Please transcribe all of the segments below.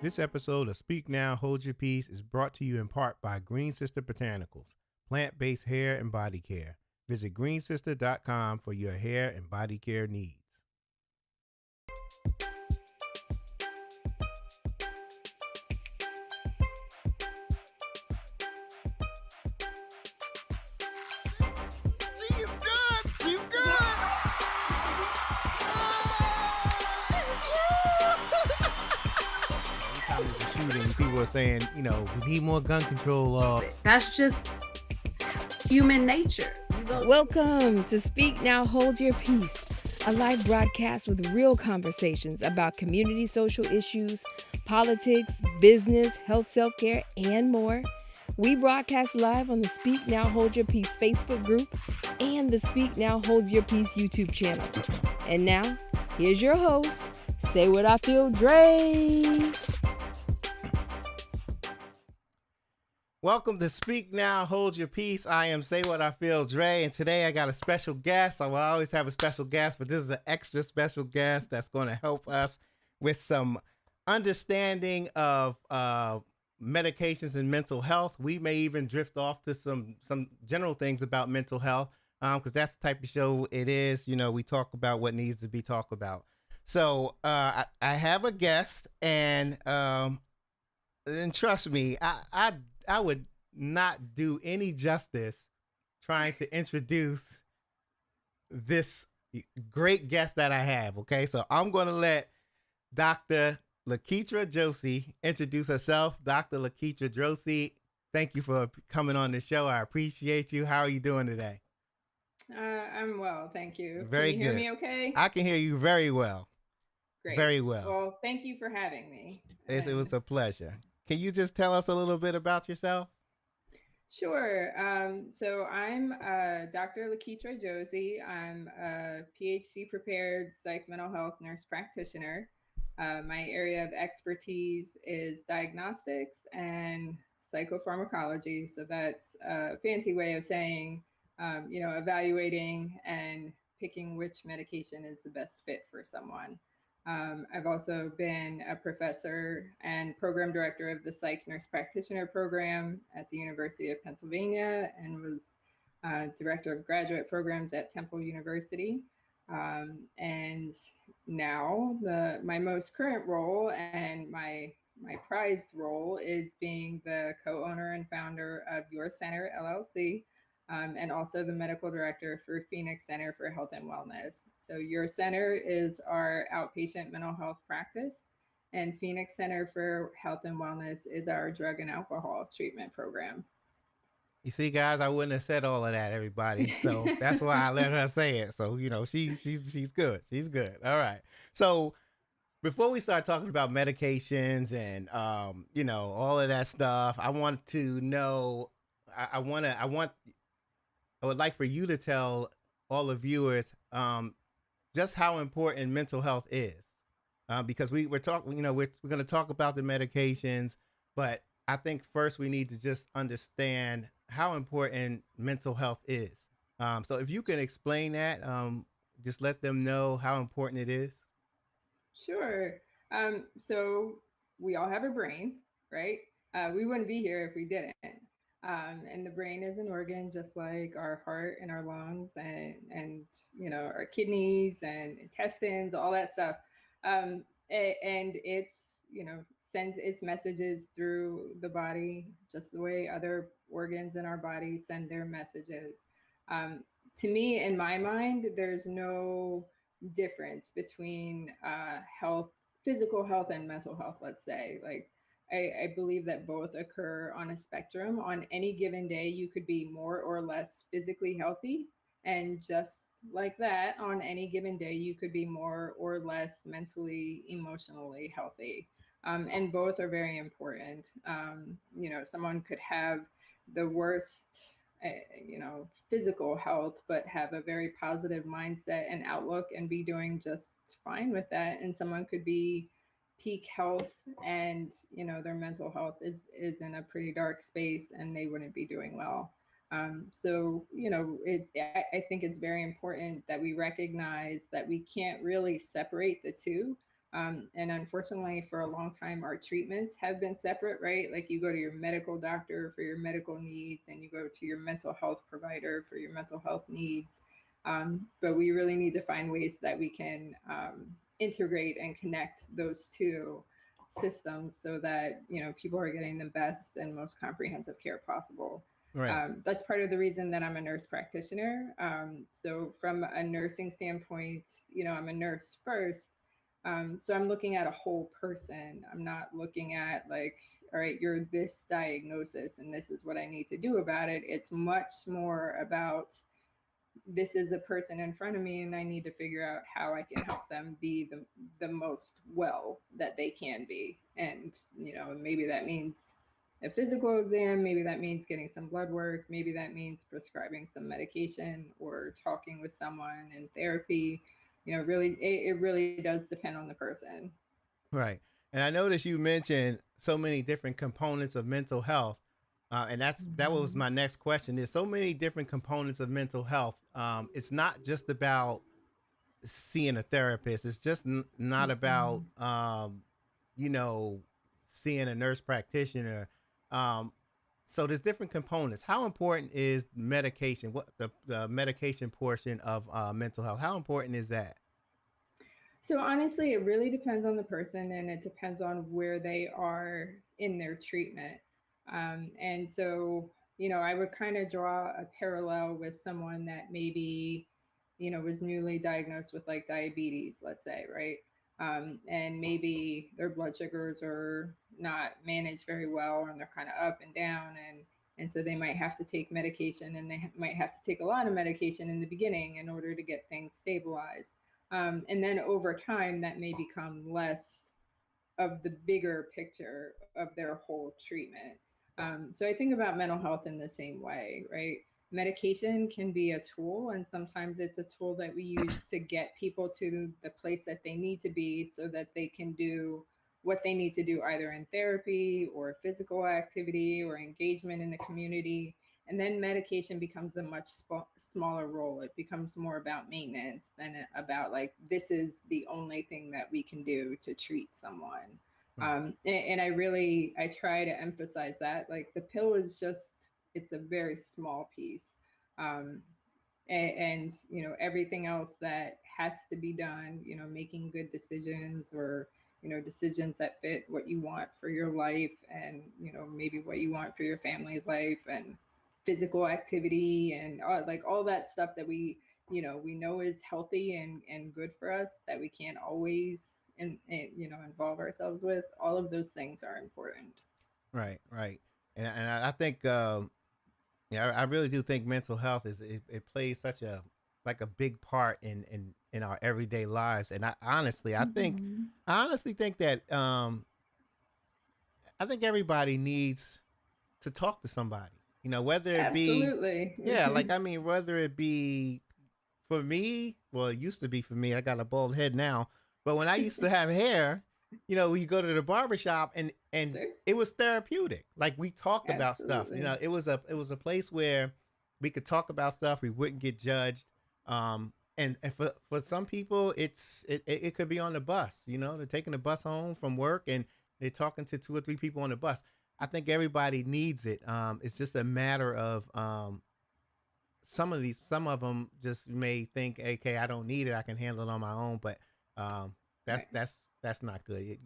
This episode of Speak Now, Hold Your Peace is brought to you in part by Green Sister Botanicals, plant based hair and body care. Visit greensister.com for your hair and body care needs. She's good. She's good. Every time there's a shooting, people are saying, we need more gun control law. That's just human nature. Welcome to Speak Now, Hold Your Peace, a live broadcast with real conversations about community social issues, politics, business, health, self-care, and more. We broadcast live on the Speak Now, Hold Your Peace Facebook group and the Speak Now, Hold Your Peace YouTube channel. And now, here's your host, Say What I Feel, Dre. Welcome to Speak Now, Hold Your Peace. I am Say What I Feel, Dre, and today I got a special guest. I will always have a special guest, but this is an extra special guest that's going to help us with some understanding of medications and mental health. We may even drift off to some general things about mental health, because that's the type of show it is. We talk about what needs to be talked about. So I have a guest, and trust me, I would not do any justice trying to introduce this great guest that I have. Okay, so I'm going to let Dr. Laketra Josie introduce herself. Dr. Laketra Josie, thank you for coming on the show. I appreciate you. How are you doing today? I'm well, thank you. Very Can you hear good. me okay? I can hear you very well. Great. Very well. Well, thank you for having me. It was a pleasure. Can you just tell us a little bit about yourself? Sure. So I'm Dr. Laketra Josie. I'm a PhD prepared psych mental health nurse practitioner. My area of expertise is diagnostics and psychopharmacology. So that's a fancy way of saying, evaluating and picking which medication is the best fit for someone. I've also been a professor and program director of the Psych Nurse Practitioner program at the University of Pennsylvania and was director of graduate programs at Temple University. And now my most current role and my prized role is being the co-owner and founder of Your Center LLC, and also the medical director for Phoenix Center for Health and Wellness. So Your Center is our outpatient mental health practice, and Phoenix Center for Health and Wellness is our drug and alcohol treatment program. You see, guys, I wouldn't have said all of that, everybody. So that's why I let her say it. So she's good. She's good. All right. So before we start talking about medications and all of that stuff, I want to know. I would like for you to tell all the viewers just how important mental health is, because we're talking. We're going to talk about the medications, but I think first we need to just understand how important mental health is. So if you can explain that, just let them know how important it is. Sure. So we all have a brain, right? We wouldn't be here if we didn't. And the brain is an organ just like our heart and our lungs and our kidneys and intestines, all that stuff. And it's sends its messages through the body just the way other organs in our body send their messages. Um, to me, in my mind, there's no difference between health, physical health, and mental health. Let's say, like I believe that both occur on a spectrum. On any given day, you could be more or less physically healthy. And just like that, on any given day, you could be more or less mentally, emotionally healthy. And both are very important. Someone could have the worst, physical health, but have a very positive mindset and outlook and be doing just fine with that. And someone could be peak health and their mental health is in a pretty dark space and they wouldn't be doing well. I think it's very important that we recognize that we can't really separate the two. And unfortunately, for a long time, our treatments have been separate, right? Like you go to your medical doctor for your medical needs, and you go to your mental health provider for your mental health needs. But we really need to find ways that we can integrate and connect those two systems so that people are getting the best and most comprehensive care possible. Right. That's part of the reason that I'm a nurse practitioner. So from a nursing standpoint, I'm a nurse first. So I'm looking at a whole person. I'm not looking at like, all right, you're this diagnosis and this is what I need to do about it. It's much more about this is a person in front of me and I need to figure out how I can help them be the most well that they can be. And, maybe that means a physical exam, maybe that means getting some blood work, maybe that means prescribing some medication or talking with someone in therapy. Really, it really does depend on the person. Right. And I noticed you mentioned so many different components of mental health. And that was my next question. There's so many different components of mental health. It's not just about seeing a therapist. It's just not about, you know, seeing a nurse practitioner. Um, so there's different components. How important is medication? What the medication portion of mental health? How important is that? So honestly, it really depends on the person and it depends on where they are in their treatment. And so, I would kind of draw a parallel with someone that maybe, was newly diagnosed with like diabetes, let's say, right? And maybe their blood sugars are not managed very well and they're kind of up and down and so they might have to take medication and they might have to take a lot of medication in the beginning in order to get things stabilized. And then over time, that may become less of the bigger picture of their whole treatment. So I think about mental health in the same way, right? Medication can be a tool, and sometimes it's a tool that we use to get people to the place that they need to be so that they can do what they need to do either in therapy or physical activity or engagement in the community. And then medication becomes a much smaller role. It becomes more about maintenance than about like, this is the only thing that we can do to treat someone. Right. And I try to emphasize that like the pill is just, it's a very small piece. Um, and everything else that has to be done, making good decisions or decisions that fit what you want for your life and maybe what you want for your family's life and physical activity and like all that stuff that we know is healthy and good for us that we can't always involve ourselves with. All of those things are important. Right. Right. And I think yeah, I really do think mental health it plays such a like a big part in our everyday lives. And Mhm. I honestly think that I think everybody needs to talk to somebody. You know, whether it be Absolutely. yeah, like I mean, whether it be for me, well, it used to be for me. I got a bald head now, but when I used to have hair, you go to the barbershop and Sure. it was therapeutic. Like we talked about stuff. You know, Absolutely. it was a place where we could talk about stuff. We wouldn't get judged. And for some people, it could be on the bus. You know, they're taking the bus home from work and they're talking to two or three people on the bus. I think everybody needs it. It's just a matter of some of them just may think, okay, I don't need it. I can handle it on my own. But um, Right. that's not good.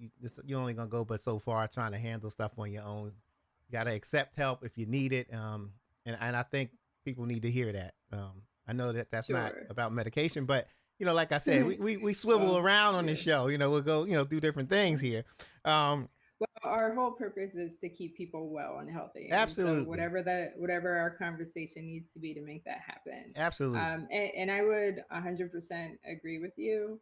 You're only gonna go but so far trying to handle stuff on your own. You gotta accept help if you need it. And I think people need to hear that. I know that that's not Sure. about medication, but like I said, we swivel Well, around on this yeah. show. We'll go do different things here. Um, Well, our whole purpose is to keep people well and healthy, and so absolutely, whatever our conversation needs to be to make that happen. absolutely, And I would 100% agree with you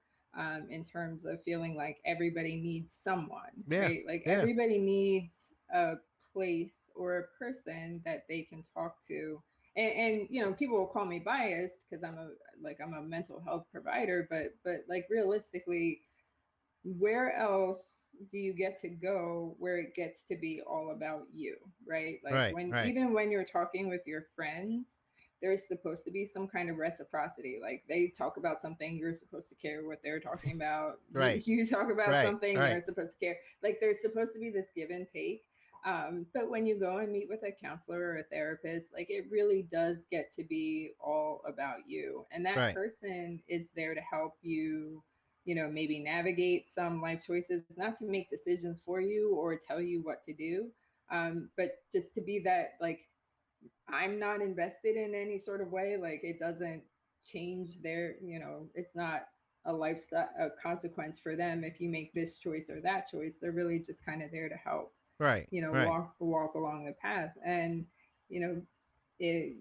in terms of feeling like everybody needs someone, yeah, right? Like yeah, everybody needs a place or a person that they can talk to. And people will call me biased because I'm a mental health provider, but like realistically, where else do you get to go where it gets to be all about you, right? Like right, right, even when you're talking with your friends, there's supposed to be some kind of reciprocity. Like they talk about something, you're supposed to care what they're talking about. Right. You talk about Right. something, Right. they're supposed to care. Like there's supposed to be this give and take. But when you go and meet with a counselor or a therapist, like it really does get to be all about you. And that Right. person is there to help you, maybe navigate some life choices, not to make decisions for you or tell you what to do, but just to be that, like, I'm not invested in any sort of way. Like it doesn't change their, it's not a lifestyle, a consequence for them if you make this choice or that choice. They're really just kind of there to help, Right. Right. walk along the path. And you know it,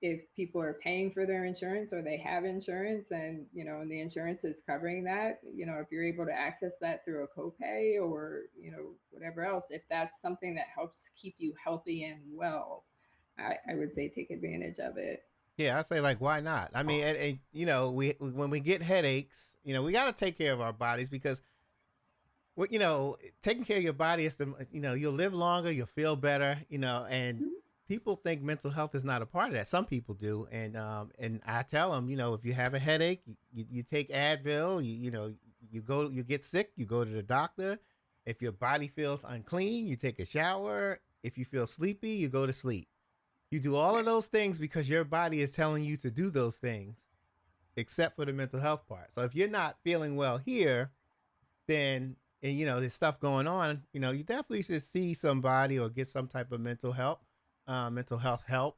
if people are paying for their insurance or they have insurance, and and the insurance is covering that, if you're able to access that through a copay or whatever else, if that's something that helps keep you healthy and well, I would say take advantage of it. Yeah, I say like, why not? I mean, and when we get headaches, we got to take care of our bodies because, taking care of your body is you'll live longer, you'll feel better, and Mhm. people think mental health is not a part of that. Some people do, and I tell them, if you have a headache, you take Advil, you get sick, you go to the doctor. If your body feels unclean, you take a shower. If you feel sleepy, you go to sleep. You do all of Right. those things because your body is telling you to do those things, except for the mental health part. So if you're not feeling well here, then and there's stuff going on, you definitely should see somebody or get some type of mental health help.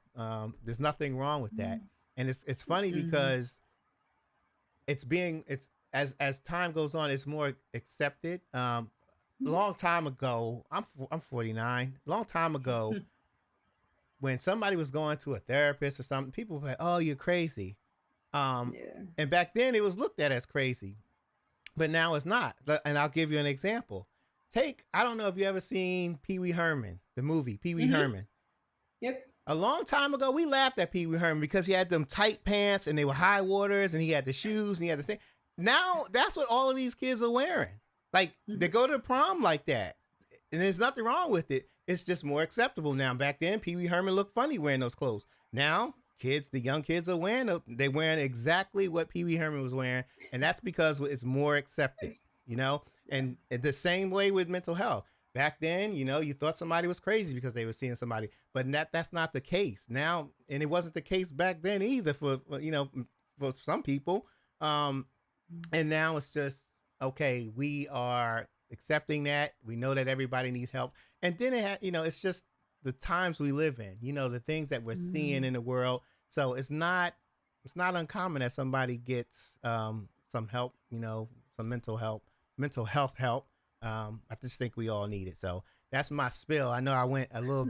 There's nothing wrong with that. And it's funny Mhm. because it's as time goes on, it's more accepted. Long time ago, I'm 49. Long time ago, when somebody was going to a therapist or something, people were like, "Oh, you're crazy." Um, Yeah. and back then, it was looked at as crazy, but now it's not. And I'll give you an example. I don't know if you ever seen Pee Wee Herman, the movie Pee Wee Hmm. Herman. Yep. A long time ago, we laughed at Pee Wee Herman because he had them tight pants and they were high waters and he had the shoes and he had the thing. Now that's what all of these kids are wearing. Like they Hmm. go to the prom like that. And there's nothing wrong with it. It's just more acceptable now. Back then, Pee Wee Herman looked funny wearing those clothes. Now, the young kids are wearing they're wearing exactly what Pee Wee Herman was wearing. And that's because it's more accepted, you know? Yeah. And the same way with mental health. Back then, you thought somebody was crazy because they were seeing somebody, but that's not the case now, and it wasn't the case back then either for some people. Um, and now it's just okay. We are accepting that. We know that everybody needs help, and then it's just the times we live in. The things that we're seeing Mhm. in the world. So it's not uncommon that somebody gets some help. Some mental health help. I just think we all need it. So that's my spill. I know I went a little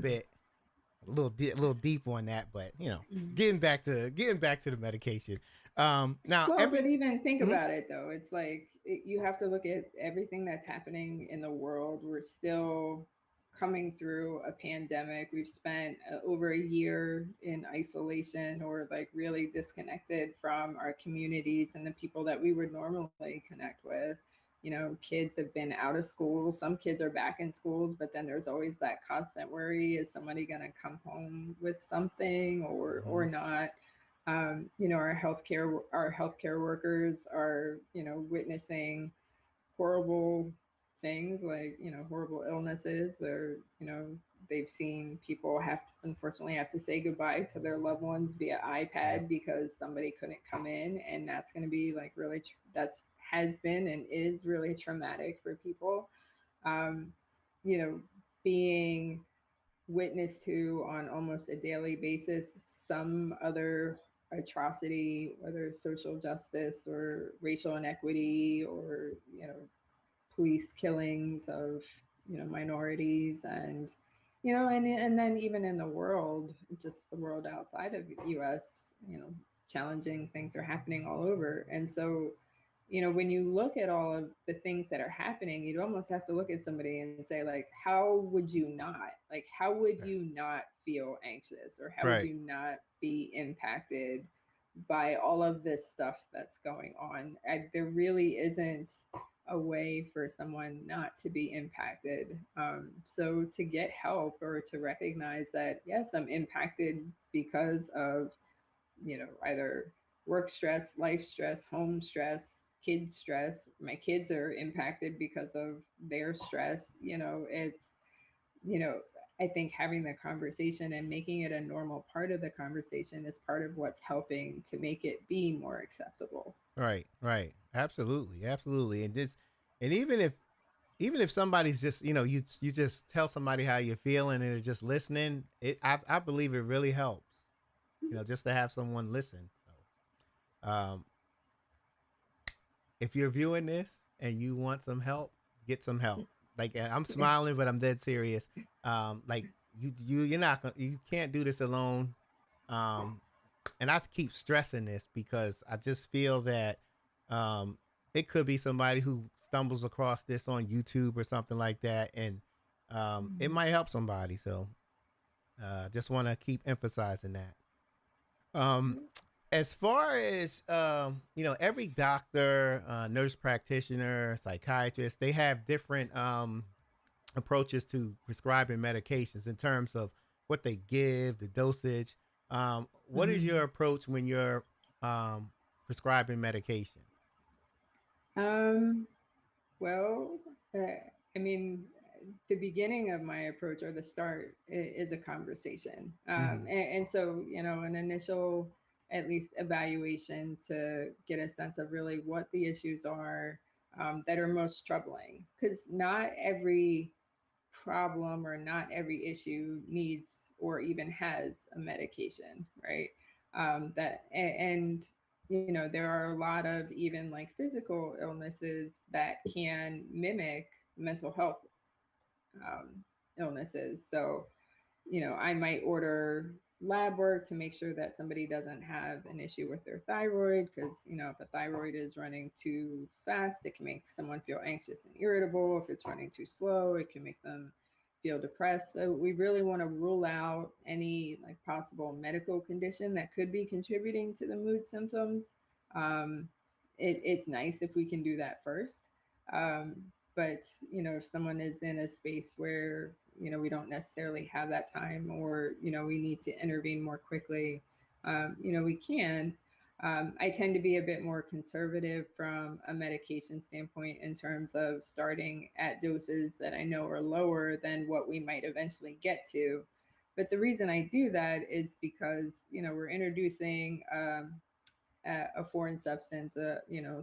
deep on that, but Mhm. getting back to the medication. Now Well, but every even think Mhm. about it though. It's like you have to look at everything that's happening in the world. We're still coming through a pandemic. We've spent over a year in isolation or like really disconnected from our communities and the people that we would normally connect with. Kids have been out of school. Some kids are back in schools, but then there's always that constant worry: is somebody going to come home with something or Mhm. not? Our healthcare workers are witnessing horrible things, like horrible illnesses. They've seen people unfortunately have to say goodbye to their loved ones via Yep. iPad because somebody couldn't come in, and that's going to be like really that's has been and is really traumatic for people. um you know Being witness to on almost a daily basis some other atrocity, whether it's social justice or racial inequity or police killings of minorities, and then even in the world, just the world outside of us, challenging things are happening all over. And so when you look at all of the things that are happening, you'd almost have to look at somebody and say, like, how would Right. you not feel anxious, or how would Right. you not be impacted by all of this stuff that's going on? There really isn't a way for someone not to be impacted. So to get help or to recognize that, yes, I'm impacted because of, either work stress, life stress, home stress, kids stress. My kids are impacted because of their stress. You know, I think having the conversation and making it a normal part of the conversation is part of what's helping to make it be more acceptable. Right, right. Absolutely, absolutely. And even if somebody's just, you just tell somebody how you're feeling and they're just listening, I believe it really helps. Just to have someone listen. So, if you're viewing this and you want some help, get some help. Like, I'm smiling, but I'm dead serious. Like, you're not gonna, you can't do this alone. Um, and I keep stressing this because I just feel that um, it could be somebody who stumbles across this on YouTube or something like that, and it Mhm. might help somebody. So, just want to keep emphasizing that. Um, as far as every doctor, nurse practitioner, psychiatrist, they have different approaches to prescribing medications in terms of what they give, the dosage. What is your Mhm. approach when you're um, prescribing medication? Um, well, I mean, the beginning of my approach or the start is a conversation. Hmm. And so, an initial, at least evaluation to get a sense of really what the issues are that are most troubling. Because not every problem or not every issue needs or even has a medication, right? And there are a lot of even like physical illnesses that can mimic mental health um, illnesses. So I might order lab work to make sure that somebody doesn't have an issue with their thyroid because, if a thyroid is running too fast, it can make someone feel anxious and irritable. If it's running too slow, it can make them feel depressed. So we really want to rule out any like possible medical condition that could be contributing to the mood symptoms. Um, it's nice if we can do that first. Um, but if someone is in a space where we don't necessarily have that time or we need to intervene more quickly, we can. I tend to be a bit more conservative from a medication standpoint in terms of starting at doses that I know are lower than what we might eventually get to. But the reason I do that is because we're introducing a foreign substance,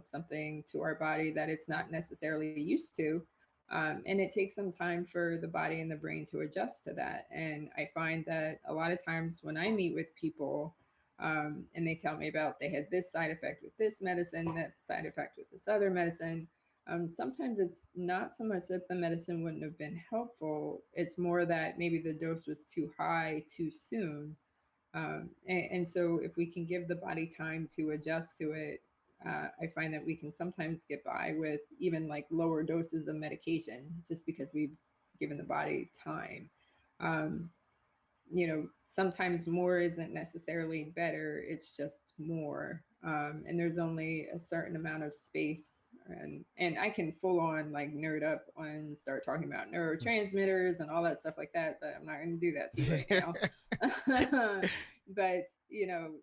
something to our body that it's not necessarily used to. And it takes some time for the body and the brain to adjust to that. And I find that a lot of times when I meet with people and they tell me about they had this side effect with this medicine, that side effect with this other medicine, sometimes it's not so much that the medicine wouldn't have been helpful. It's more that maybe the dose was too high too soon, and so, if we can give the body time to adjust to it, I find that we can sometimes get by with even like lower doses of medication just because we've given the body time. Um, Sometimes more isn't necessarily better, it's just more. And there's only a certain amount of space. And I can full on like nerd up and start talking about neurotransmitters and all that stuff like that, but I'm not going to do that to you right now. But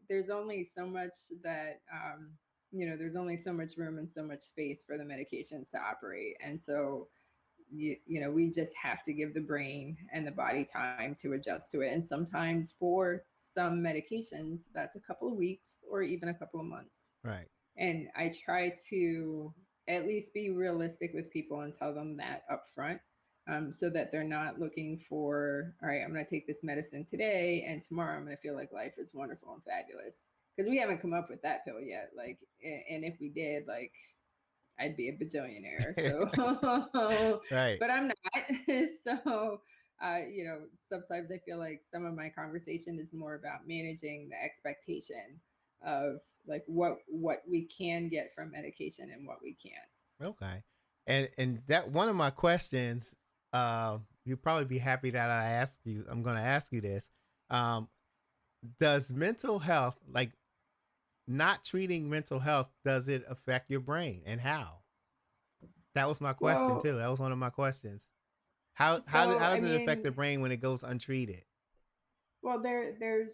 there's only so much that there's only so much room and so much space for the medications to operate, and so we just have to give the brain and the body time to adjust to it. And sometimes for some medications, that's a couple of weeks or even a couple of months. Right. And I try to at least be realistic with people and tell them that up front, so that they're not looking for, all right, I'm going to take this medicine today and tomorrow I'm going to feel like life is wonderful and fabulous. Because we haven't come up with that pill yet. Like, and if we did, like, I'd be a bajillionaire. So, Right. but I'm not. So, sometimes I feel like some of my conversation is more about managing the expectation of like what we can get from medication and what we can't. Okay. And that one of my questions, you'll probably be happy that I asked you. I'm going to ask you this. Um, does mental health, like not treating mental health, does it affect your brain and how? That was my question Well, too. That was one of my questions. so How I does it affect mean, the brain when it goes untreated? well, there's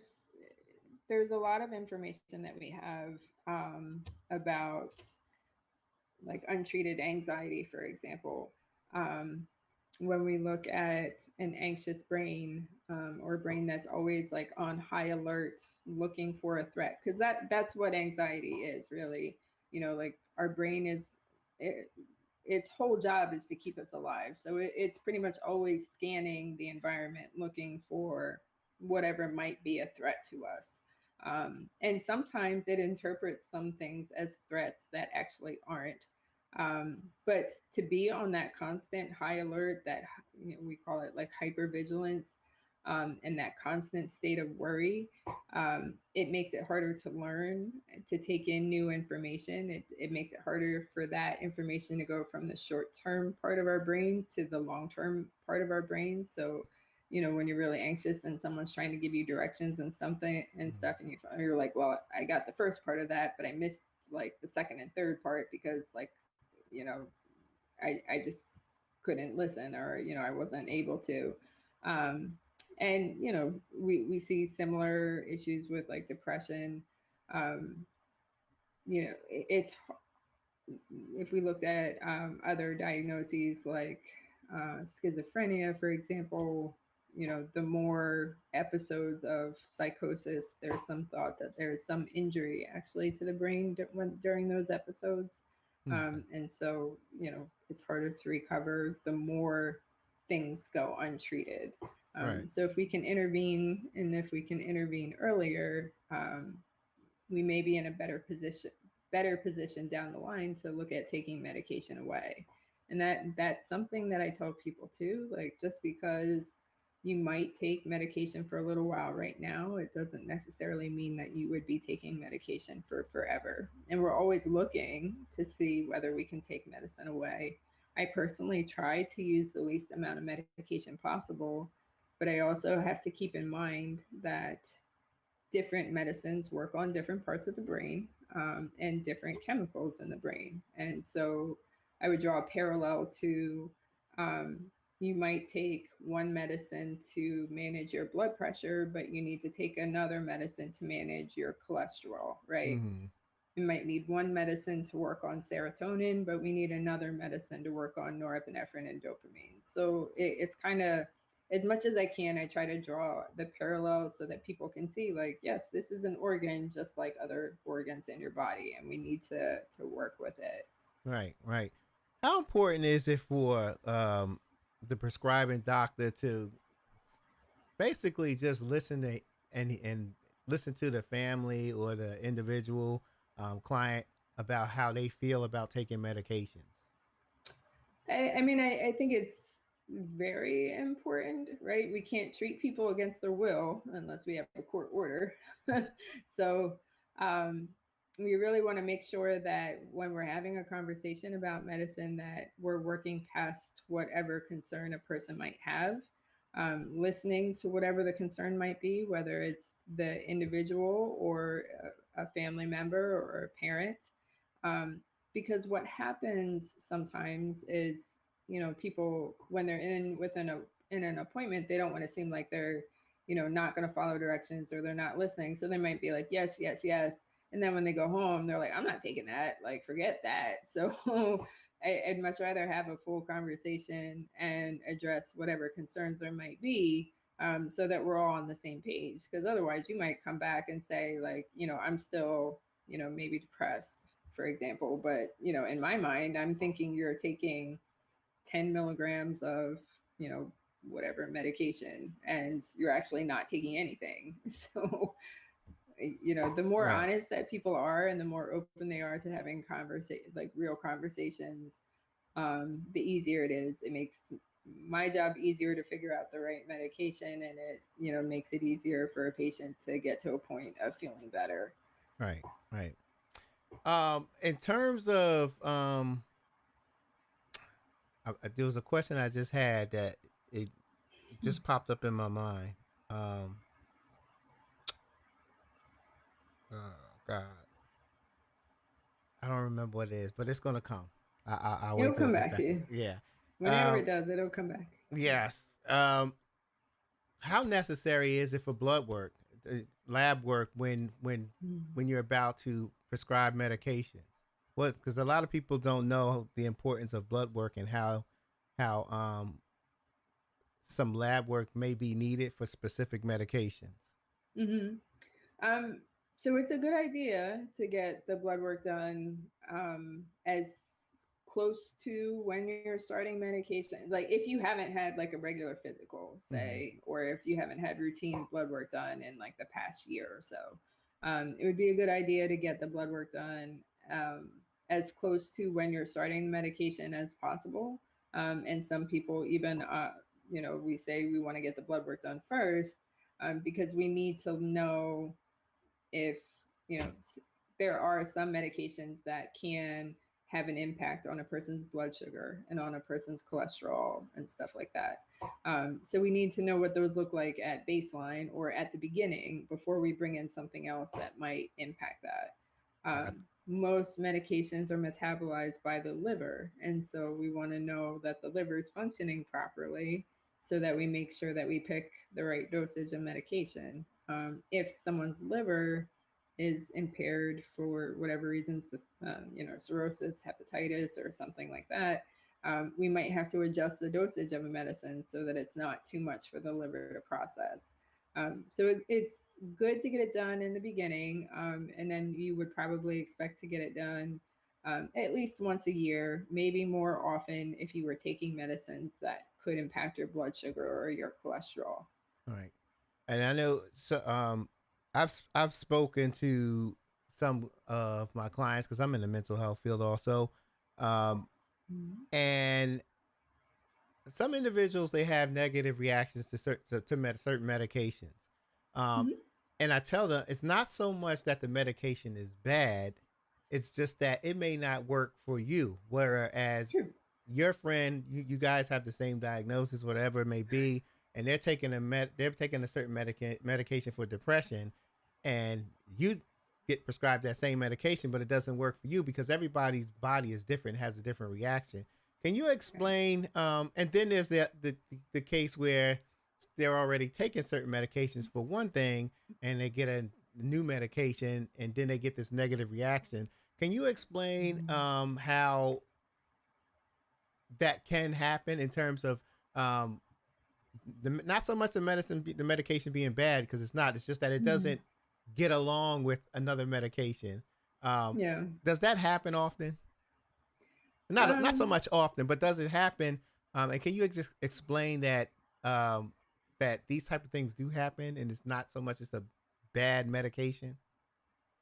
a lot of information that we have about like untreated anxiety, for example. Um, when we look at an anxious brain or a brain that's always like on high alert, looking for a threat, because that's what anxiety is really. Like our brain is. Its whole job is to keep us alive. So it's pretty much always scanning the environment, looking for whatever might be a threat to us. And sometimes it interprets some things as threats that actually aren't. But to be on that constant high alert, that we call it like hypervigilance, and that constant state of worry, it makes it harder to learn, to take in new information. It makes it harder for that information to go from the short term part of our brain to the long term part of our brain. So, when you're really anxious and someone's trying to give you directions and something and Mhm. stuff, and you're like, well, I got the first part of that, but I missed like the second and third part because, like, you know, I just couldn't listen, or I wasn't able to. um and we see similar issues with like depression. um it's if we looked at other diagnoses like schizophrenia, for example, the more episodes of psychosis, there's some thought that there's some injury actually to the brain during those episodes. Okay. And so, it's harder to recover the more things go untreated. Right. So if we can intervene, and if we can intervene earlier, we may be in a better position down the line to look at taking medication away. And that's something that I tell people too, like, just because you might take medication for a little while right now, it doesn't necessarily mean that you would be taking medication for forever. And we're always looking to see whether we can take medicine away. I personally try to use the least amount of medication possible, but I also have to keep in mind that different medicines work on different parts of the brain, and different chemicals in the brain. And so I would draw a parallel to, um, you might take one medicine to manage your blood pressure, but you need to take another medicine to manage your cholesterol, right? Hmm. We might need one medicine to work on serotonin, but we need another medicine to work on norepinephrine and dopamine. So it's kind of, as much as I can, I try to draw the parallels so that people can see, like, yes, this is an organ just like other organs in your body, and we need to work with it. Right. Right. How important is it for the prescribing doctor to basically just listen to and listen to the family or the individual client about how they feel about taking medications? I mean, I think it's very important, right? We can't treat people against their will unless we have a court order. So, um, we really want to make sure that when we're having a conversation about medicine, that we're working past whatever concern a person might have, listening to whatever the concern might be, whether it's the individual or a family member or a parent. Um, because what happens sometimes is, people, when they're in an appointment, they don't want to seem like they're not going to follow directions, or they're not listening, so they might be like, yes, yes, yes, and then when they go home, they're like, I'm not taking that, like, forget that. So I'd much rather have a full conversation and address whatever concerns there might be, so that we're all on the same page. Because otherwise you might come back and say, like, I'm still, maybe depressed, for example, but in my mind, I'm thinking you're taking 10 milligrams of, whatever medication, and you're actually not taking anything. So, the more Right. honest that people are, and the more open they are to having like real conversations, the easier it is. It makes my job easier to figure out the right medication, and it, makes it easier for a patient to get to a point of feeling better. Right. Right. In terms of there was a question I just had that it just popped up in my mind. Um, oh God, I don't remember what it is, but it's gonna come. I'll It'll wait till come it gets back to back. you. Yeah. Whenever Um, it does, it'll come back. yes. How necessary is it for blood work, lab work, when you're about to prescribe medications? What? Because a lot of people don't know the importance of blood work and how some lab work may be needed for specific medications. Mm-hmm. Um, so it's a good idea to get the blood work done as close to when you're starting medication. Like if you haven't had like a regular physical, Hmm. say, or if you haven't had routine blood work done in like the past year or so, it would be a good idea to get the blood work done as close to when you're starting the medication as possible. And some people even, we say we want to get the blood work done first because we need to know if you know there are some medications that can have an impact on a person's blood sugar and on a person's cholesterol and stuff like that. So we need to know what those look like at baseline or at the beginning before we bring in something else that might impact that. Most medications are metabolized by the liver, and so we want to know that the liver is functioning properly so that we make sure that we pick the right dosage of medication. If someone's liver is impaired for whatever reasons, cirrhosis, hepatitis, or something like that, we might have to adjust the dosage of a medicine so that it's not too much for the liver to process. It's good to get it done in the beginning, and then you would probably expect to get it done at least once a year, maybe more often if you were taking medicines that could impact your blood sugar or your cholesterol. All right. And I know so I've spoken to some of my clients because I'm in the mental health field also. Um Mhm. and some individuals they have negative reactions to certain medications. Um Mhm. and I tell them it's not so much that the medication is bad, it's just that it may not work for you. Whereas True. your friend, you guys have the same diagnosis, whatever it may be, and they're taking a certain medication for depression, and you get prescribed that same medication, but it doesn't work for you because everybody's body is different, has a different reaction. Can you Right. explain? And then there's the case where they're already taking certain medications for one thing, and they get a new medication, and then they get this negative reaction. Can you explain how that can happen in terms of um, not so much the medication being bad because it's not. It's just that it Mhm. doesn't get along with another medication. Um, Yeah. does that happen often? Not so Um, much often, but does it happen? And can you just explain um, that these type of things do happen, and it's not so much it's a bad medication?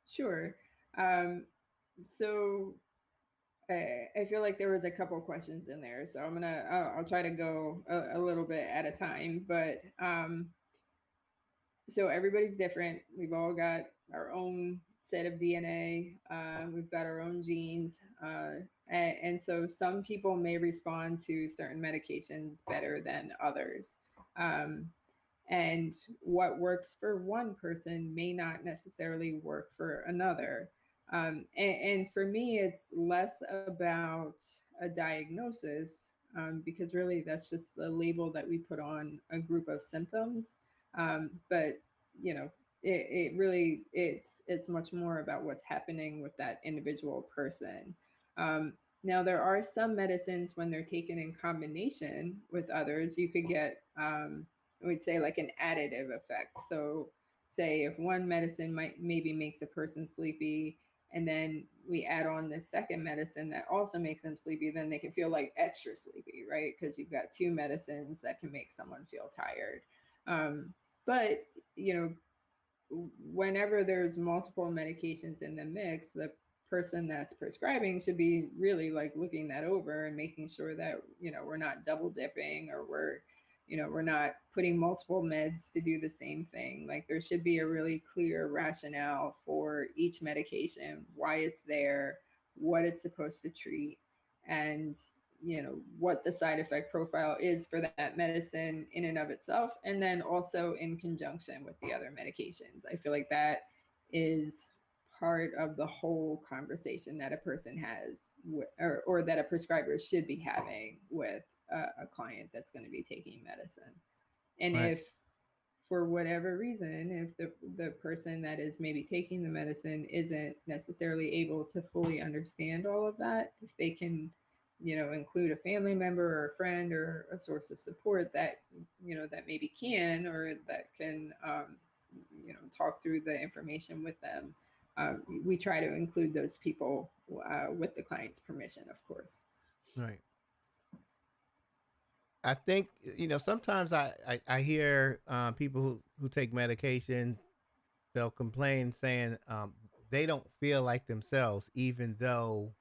sure. Um, so I feel like there was a couple questions in there, so I'll try to go a little bit at a time. But so everybody's different. We've all got our own set of DNA. We've got our own genes, and so some people may respond to certain medications better than others. Um, and what works for one person may not necessarily work for another. And for me, it's less about a diagnosis because really that's just the label that we put on a group of symptoms. But you know, it really it's much more about what's happening with that individual person. Um, Now, there are some medicines when they're taken in combination with others, you could get we'd say like an additive effect. So, say if one medicine might maybe makes a person sleepy, and then we add on the second medicine that also makes them sleepy, then they can feel like extra sleepy, right? Because you've got two medicines that can make someone feel tired. But you know, whenever there's multiple medications in the mix, the person that's prescribing should be really like looking that over and making sure that we're not double dipping, or we're not putting multiple meds to do the same thing. Like there should be a really clear rationale for each medication, why it's there, what it's supposed to treat, and what the side effect profile is for that medicine in and of itself, and then also in conjunction with the other medications. I feel like that is part of the whole conversation that a person has or that a prescriber should be having with a client that's going to be taking medicine. And Right. if for whatever reason, if the person that is maybe taking the medicine isn't necessarily able to fully understand all of that, if they can, include a family member or a friend or a source of support that, that maybe can or that can, talk through the information with them, we try to include those people with the client's permission, of course. Right. I think sometimes I hear people who take medication, they'll complain saying they don't feel like themselves even though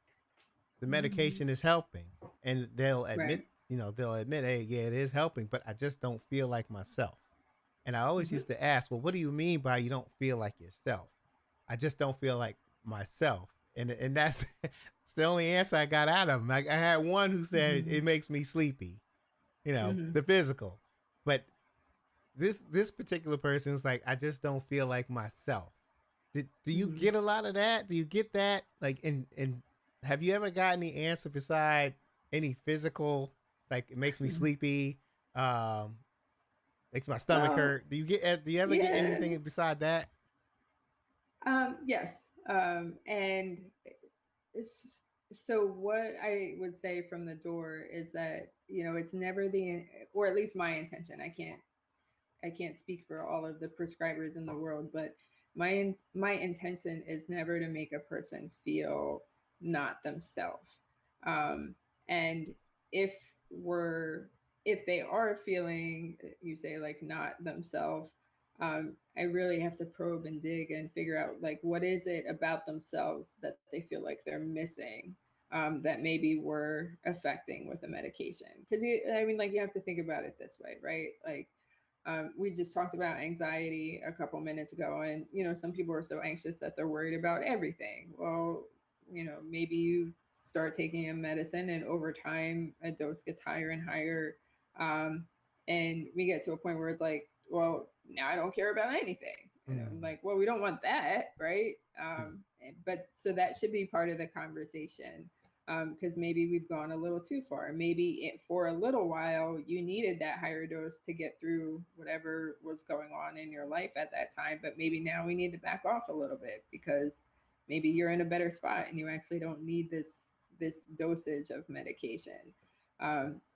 the Mhm. medication is helping, and they'll Right. admit, hey, yeah, it is helping, but I just don't feel like myself. And I always Mhm. used to ask, well, what do you mean by you don't feel like yourself? I just don't feel like myself. And that's it's the only answer I got out of them. I had one who said it Mhm. makes me sleepy, Mhm. the physical. But this particular person was like, I just don't feel like myself. Do you Mhm. get a lot of that? Do you get that? Like, and have you ever gotten the answer beside any physical? Like, it makes me Mhm. sleepy. Um, makes my stomach Well, hurt. Do you ever get yeah. anything beside that? Yes. And s- so what I would say from the door is that, it's never or at least my intention. I can't speak for all of the prescribers in the world, but my intention is never to make a person feel not themselves. Um, and if we're if they are feeling, you say, like, not themselves, I really have to probe and dig and figure out, like, what is it about themselves that they feel like they're missing, that maybe we're affecting with the medication. Because I mean, like, you have to think about it this way, right? Like, we just talked about anxiety a couple minutes ago, and some people are so anxious that they're worried about everything. Well, maybe you start taking a medicine, and over time, a dose gets higher and higher, um, and we get to a point where it's like, well, now I don't care about anything. And I'm Mm. like, well, we don't want that, right? But so that should be part of the conversation, because maybe we've gone a little too far. Maybe for a little while you needed that higher dose to get through whatever was going on in your life at that time, but maybe now we need to back off a little bit because maybe you're in a better spot and you actually don't need this dosage of medication.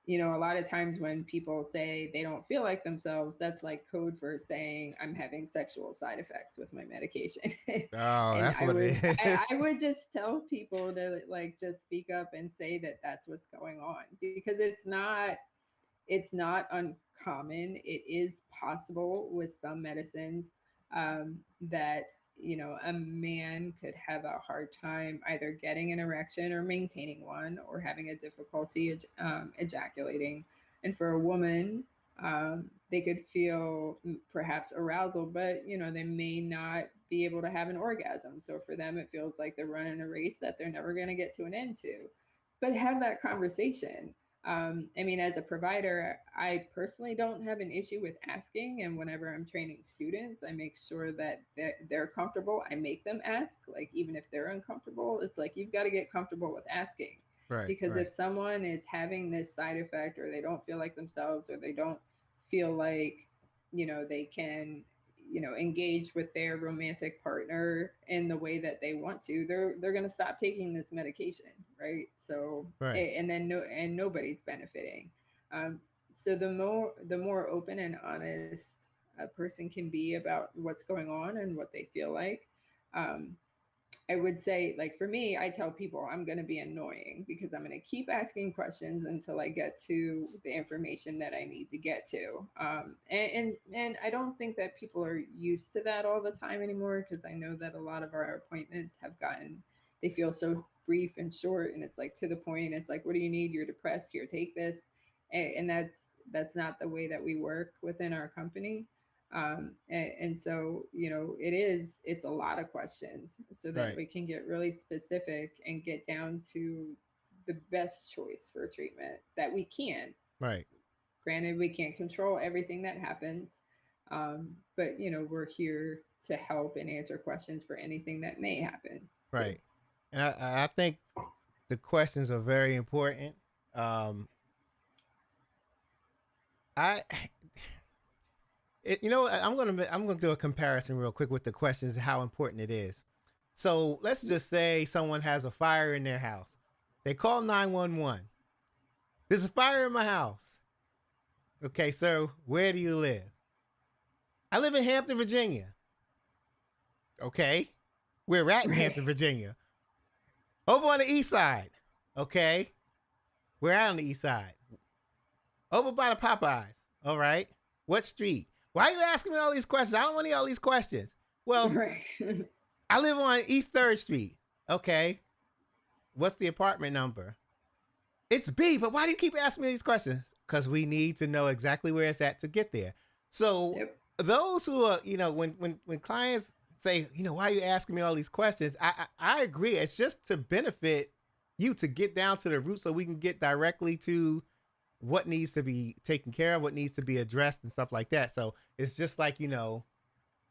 A lot of times when people say they don't feel like themselves, that's like code for saying I'm having sexual side effects with my medication. Oh, And that's what it is. I would just tell people to, like, just speak up and say that that's what's going on, because it's not uncommon. It is possible with some medicines, that a man could have a hard time either getting an erection or maintaining one, or having a difficulty ejaculating. And for a woman, they could feel, perhaps arousal, but they may not be able to have an orgasm. So for them, it feels like they're running a race that they're never going to get to an end to. But have that conversation. I mean, as a provider, I personally don't have an issue with asking. And whenever I'm training students, I make sure that they're comfortable. I make them ask, like, even if they're uncomfortable, it's like, you've got to get comfortable with asking. Right, Because if right. someone is having this side effect, or they don't feel like themselves, or they don't feel like, they can, engage with their romantic partner in the way that they want to, they're going to stop taking this medication, right? So, Right. and then nobody's benefiting. um, so the more open and honest a person can be about what's going on and what they feel like, um, I would say, like, for me, I tell people I'm going to be annoying because I'm going to keep asking questions until I get to the information that I need to get to. And I don't think that people are used to that all the time anymore, because I know that a lot of our appointments they feel so brief and short, and it's like to the point. It's like, what do you need? You're depressed. Here, take this. And that's not the way that we work within our company. And so, it's a lot of questions so that Right. we can get really specific and get down to the best choice for treatment that we can. Right. Granted, we can't control everything that happens, But we're here to help and answer questions for anything that may happen too. Right. And I think the questions are very important. Um, I, I'm gonna do a comparison real quick with the questions, how important it is. So let's just say someone has a fire in their house. They call 911. There's a fire in my house. Okay, sir, where do you live? I live in Hampton, Virginia. Okay, we're at in Right. Hampton, Virginia. Over on the east side. Okay, we're out on the east side. Over by the Popeyes. All right. What street? Why are you asking me all these questions? I don't want to hear all these questions. Well, Right. I live on East 3rd Street. Okay. What's the apartment number? It's B, but why do you keep asking me these questions? Because we need to know exactly where it's at to get there. So Yep. those who are, when clients say, why are you asking me all these questions? I agree. It's just to benefit you to get down to the root so we can get directly to what needs to be taken care of, what needs to be addressed and stuff like that. So it's just like,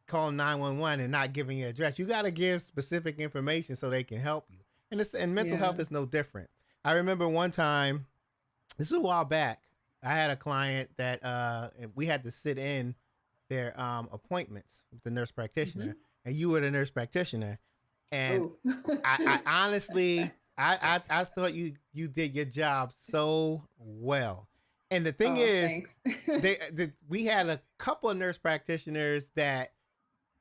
calling 911 and not giving your address. You got to give specific information so they can help you. And mental health Yeah. is no different. I remember one time, this was a while back, I had a client that and we had to sit in their appointments with the nurse practitioner, and you were the nurse practitioner. And Oh. I honestly, I thought you did your job so well. And the thing Oh, is, thanks. we had a couple of nurse practitioners that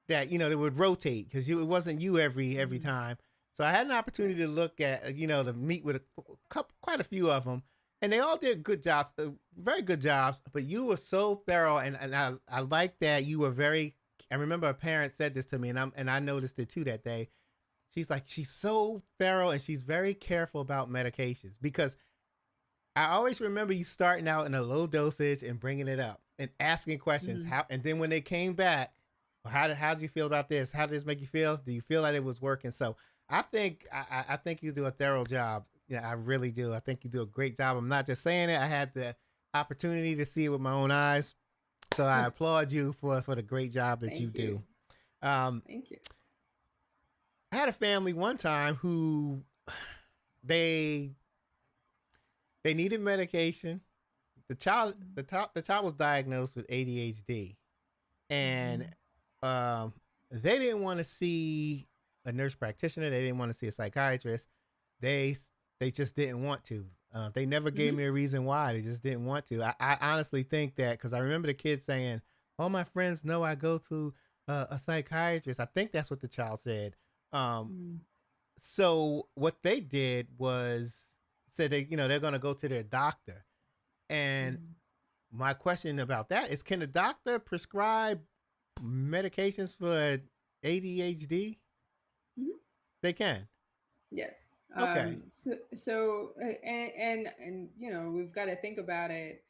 they would rotate because it wasn't you every Mhm. time. So I had an opportunity to look at to meet with quite a few of them, and they all did good jobs, very good jobs. But you were so thorough, and I like that you were very. I remember a parent said this to me, and I noticed it too that day. She's like, she's so thorough and she's very careful about medications because I always remember you starting out in a low dosage and bringing it up and asking questions. Mhm. How, and then when they came back, well, how did you feel about this? How did this make you feel? Do you feel like it was working? So I think you do a thorough job. Yeah, I really do. I think you do a great job. I'm not just saying it. I had the opportunity to see it with my own eyes. So I applaud you for the great job that you Thank you. do. Um, Thank you. I had a family one time who they they needed medication. The child was diagnosed with ADHD, and Mhm. um, they didn't want to see a nurse practitioner. They didn't want to see a psychiatrist. They they just didn't want to. They never gave Mhm. me a reason why. They just didn't want to. I honestly think that because I remember the kids saying, "All my friends know I go to a psychiatrist." I think that's what the child said. Um, Mm. so what they did was said they're going to go to their doctor. And Mhm. my question about that is, can a doctor prescribe medications for ADHD? Mhm. They can. Yes. Okay. And we've got to think about it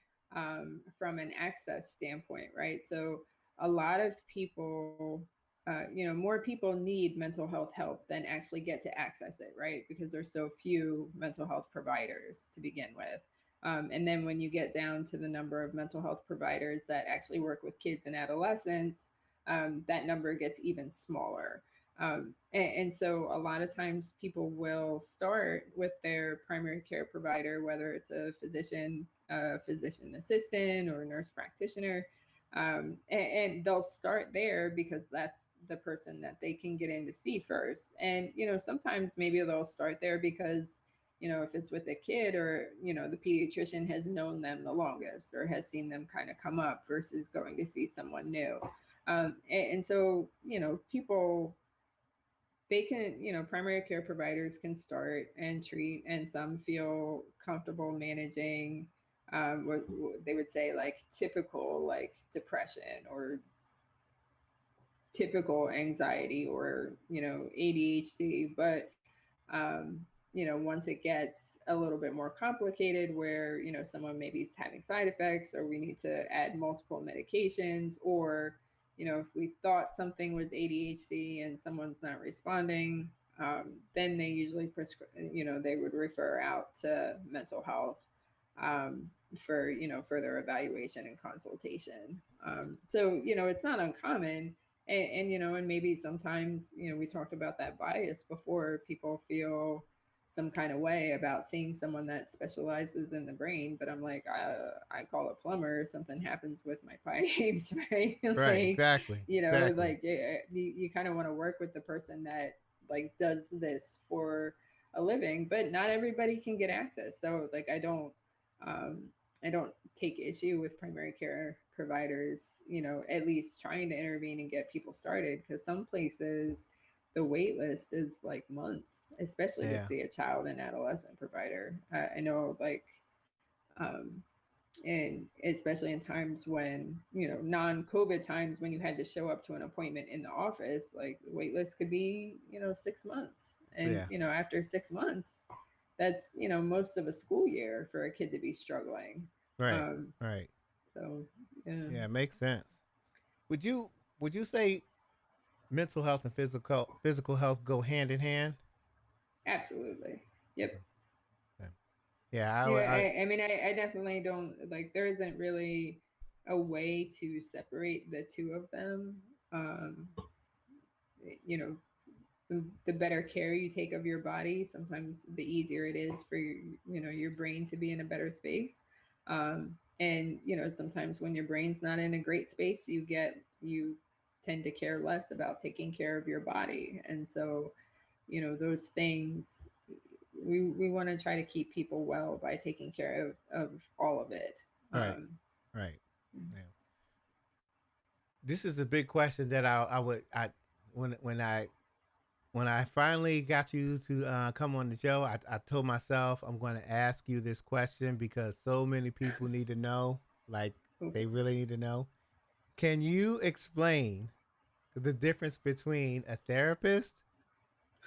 from an access standpoint, right? So a lot of people, more people need mental health help than actually get to access it, right? Because there's so few mental health providers to begin with. And then when you get down to the number of mental health providers that actually work with kids and adolescents, that number gets even smaller. And so a lot of times people will start with their primary care provider, whether it's a physician assistant, or a nurse practitioner. And they'll start there because that's the person that they can get in to see first. And, sometimes maybe they'll start there because, if it's with a kid, or, the pediatrician has known them the longest or has seen them kind of come up versus going to see someone new. And so, people, they can, primary care providers can start and treat, and some feel comfortable managing what they would say like typical like depression or typical anxiety or ADHD. But once it gets a little bit more complicated, where someone maybe is having side effects, or we need to add multiple medications, or if we thought something was ADHD and someone's not responding, then they usually prescribe, they would refer out to mental health. for further evaluation and consultation. So it's not uncommon, and and maybe sometimes we talked about that bias before. People feel some kind of way about seeing someone that specializes in the brain, but I'm like, I call a plumber if something happens with my pipes, right? Right. Like, Exactly. Exactly. like you kind of want to work with the person that like does this for a living, but not everybody can get access. So like um, I don't take issue with primary care providers, at least trying to intervene and get people started, because some places the wait list is like months, especially to Yeah. see a child and adolescent provider. I know, like, um, and especially in times when non-COVID times, when you had to show up to an appointment in the office, like the wait list could be 6 months, and Yeah. after 6 months, that's most of a school year for a kid to be struggling. Right. um Right. so yeah. Yeah. Makes sense. Would you Would you say mental health and physical health go hand in hand? Absolutely. Yep. Okay. Yeah. Yeah, I mean, I definitely don't like, there isn't really a way to separate the two of them. Um, you know, the better care you take of your body, sometimes the easier it is for your brain to be in a better space. And sometimes when your brain's not in a great space, you tend to care less about taking care of your body. And so, those things, we want to try to keep people well by taking care of all of it. Right. Um, Right. Yeah. This is the big question that I when I finally got you to come on the show, I told myself I'm going to ask you this question because so many people need to know. Like, they really need to know. Can you explain the difference between a therapist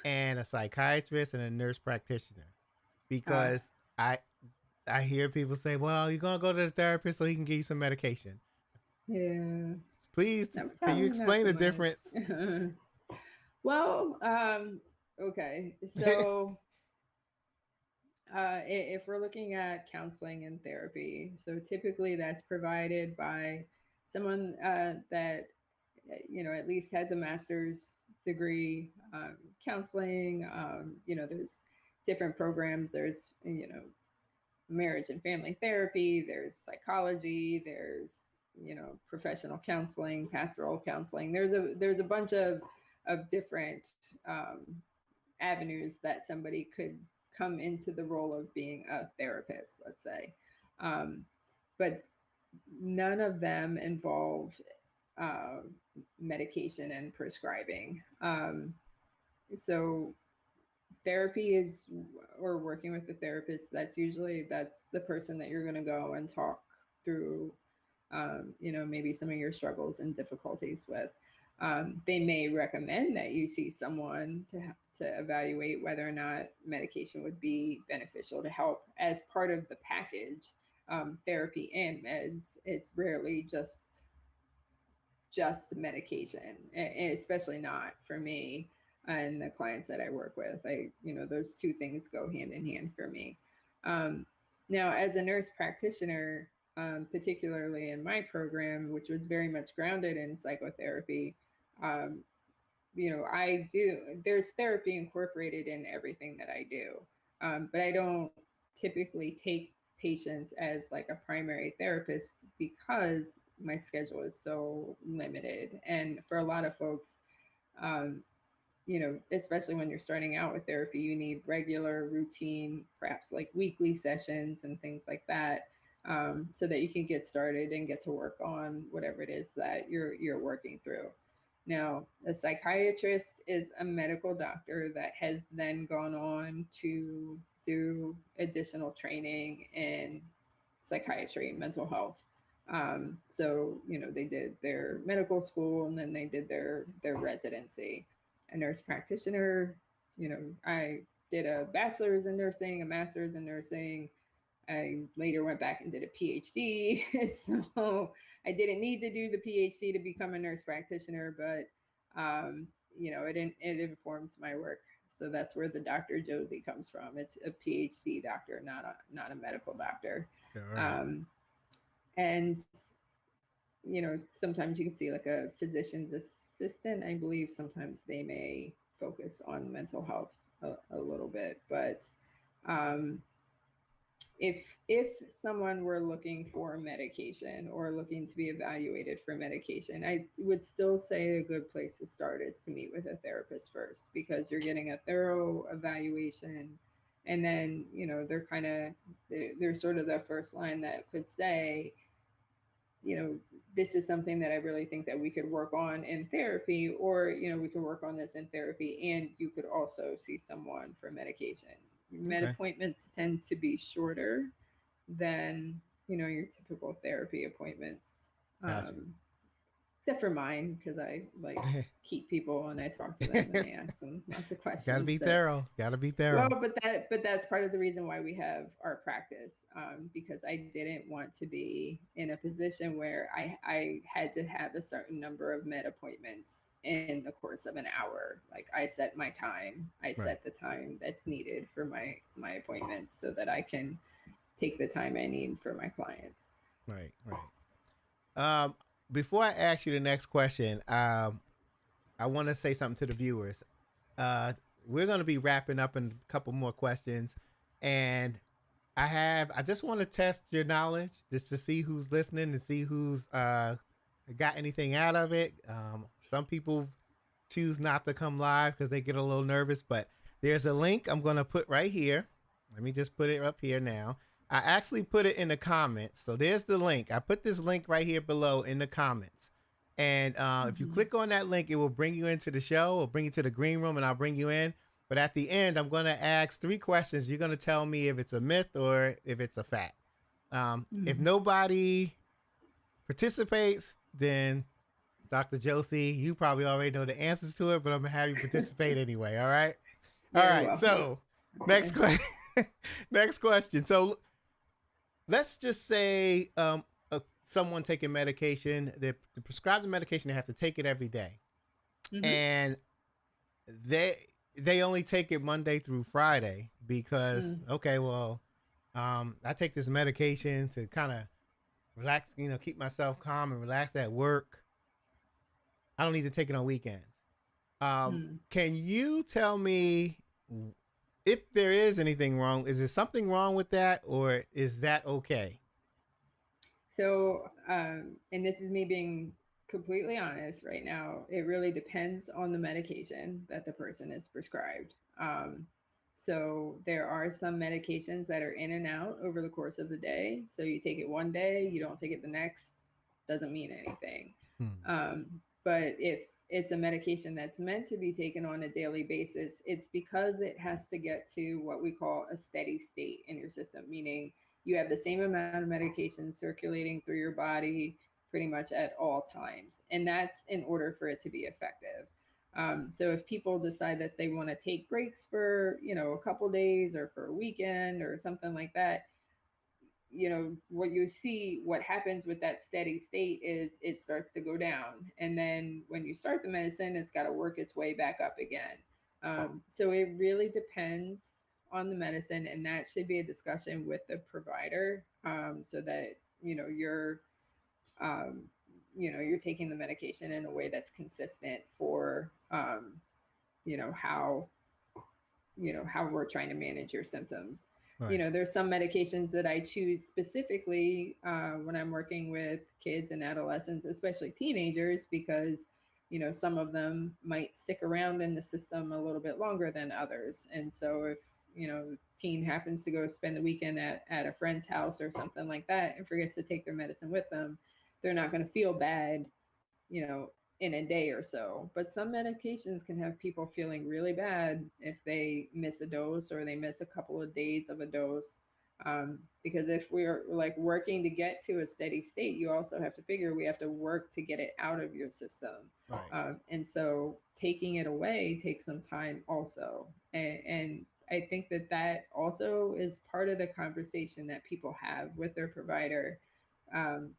and a psychiatrist and a nurse practitioner? uh, Because I hear people say, "Well, you're gonna go to the therapist so he can give you some medication." yeah, Please, no, can you probably not explain so the difference? much. Well, okay, so if we're looking at counseling and therapy, so typically that's provided by someone that at least has a master's degree. Counseling, there's different programs. There's marriage and family therapy, there's psychology, there's professional counseling, pastoral counseling. There's a bunch of different um, avenues that somebody could come into the role of being a therapist, let's say. um, but none of them involve uh, medication and prescribing. So therapy is, or working with the therapist, that's the person that you're going to go and talk through maybe some of your struggles and difficulties with. They may recommend that you see someone to evaluate whether or not medication would be beneficial to help as part of the package. Therapy and meds, it's rarely just medication, and especially not for me and the clients that I work with. Those two things go hand in hand for me. Um, Now, as a nurse practitioner, particularly in my program, which was very much grounded in psychotherapy, um, there's therapy incorporated in everything that I do. But I don't typically take patients as like a primary therapist because my schedule is so limited. And for a lot of folks, um, especially when you're starting out with therapy, you need regular routine, perhaps like weekly sessions and things like that, so that you can get started and get to work on whatever it is that you're working through. Now, a psychiatrist is a medical doctor that has then gone on to do additional training in psychiatry and mental health. So, they did their medical school and then they did their residency. A nurse practitioner, I did a bachelor's in nursing, a master's in nursing. I later went back and did a PhD. So I didn't need to do the PhD to become a nurse practitioner, but it informs my work. So that's where the Dr. Josie comes from. It's a PhD doctor, not a medical doctor. All right. Um, and sometimes you can see like a physician's assistant. I believe sometimes they may focus on mental health a little bit, but um, if someone were looking for medication or looking to be evaluated for medication, I would still say a good place to start is to meet with a therapist first, because you're getting a thorough evaluation, and then they're sort of the first line that could say, this is something that I really think that we could work on in therapy, or, we could work on this in therapy, and you could also see someone for medication. Med Okay. appointments tend to be shorter than, your typical therapy appointments. Gotcha. Except for mine, because I like keep people and I talk to them and I ask them lots of Gotta questions. be So thorough. Gotta be well, thorough. but that's part of the reason why we have our practice, because I didn't want to be in a position where I had to have a certain number of med appointments in the course of an hour. Like I set my time, I Right. set the time that's needed for my appointments so that I can take the time I need for my clients. Right. Right. Before I ask you the next question, I want to say something to the viewers. Uh, we're going to be wrapping up in a couple more questions, and I just want to test your knowledge just to see who's listening and see who's got anything out of it. Some people choose not to come live because they get a little nervous, but there's a link I'm going to put right here. Let me just put it up here now. I actually put it in the comments. So there's the link. I put this link right here below in the comments. And if you click on that link, it will bring you into the show. It'll bring you to the green room, and I'll bring you in. But at the end, I'm going to ask 3 questions. You're going to tell me if it's a myth or if it's a fact. If nobody participates, then Dr. Josie, you probably already know the answers to it, but I'm going to have you participate anyway. All right. All Very right. well. So next question. Next question. So let's just say someone taking medication, they prescribe the medication, they have to take it every day. And they only take it Monday through Friday because okay, well, I take this medication to kind of relax, keep myself calm and relax at work. I don't need to take it on weekends. Can you tell me if there is anything wrong? Is there something wrong with that, or is that okay? So, and this is me being completely honest right now, it really depends on the medication that the person is prescribed. So there are some medications that are in and out over the course of the day. So you take it one day, you don't take it the next, doesn't mean anything. But if it's a medication that's meant to be taken on a daily basis, it's because it has to get to what we call a steady state in your system, meaning you have the same amount of medication circulating through your body pretty much at all times. And that's in order for it to be effective. So if people decide that they want to take breaks for, a couple days or for a weekend or something like that, what happens with that steady state is it starts to go down. And then when you start the medicine, it's got to work its way back up again. So it really depends on the medicine, and that should be a discussion with the provider, so that, you're taking the medication in a way that's consistent for, how we're trying to manage your symptoms. Right. There's some medications that I choose specifically when I'm working with kids and adolescents, especially teenagers, because, some of them might stick around in the system a little bit longer than others. And so if, teen happens to go spend the weekend at a friend's house or something like that and forgets to take their medicine with them, they're not going to feel bad, in a day or so. But some medications can have people feeling really bad if they miss a dose or they miss a couple of days of a dose. Because if we're like working to get to a steady state, you also have to figure we have to work to get it out of your system. Right. And so taking it away takes some time also. And I think that also is part of the conversation that people have with their provider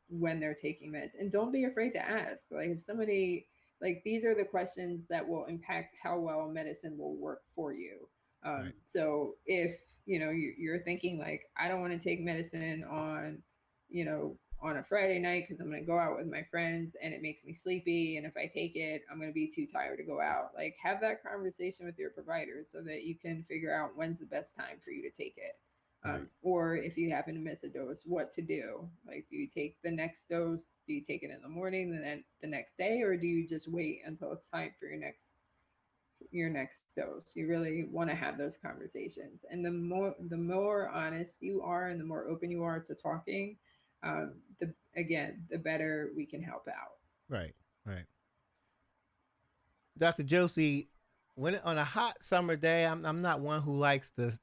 when they're taking meds. And don't be afraid to ask. Like if somebody, like these are the questions that will impact how well medicine will work for you. Right. So if you're thinking like, I don't want to take medicine on, on a Friday night because I'm going to go out with my friends and it makes me sleepy. And if I take it, I'm going to be too tired to go out. Like, have that conversation with your provider so that you can figure out when's the best time for you to take it. Right. Or if you happen to miss a dose, what to do. Like, do you take the next dose? Do you take it in the morning and then the next day? Or do you just wait until it's time for your next dose? You really want to have those conversations. And the more honest you are and the more open you are to talking, the better we can help out. Right. Dr. Josie, when on a hot summer day, I'm not one who likes the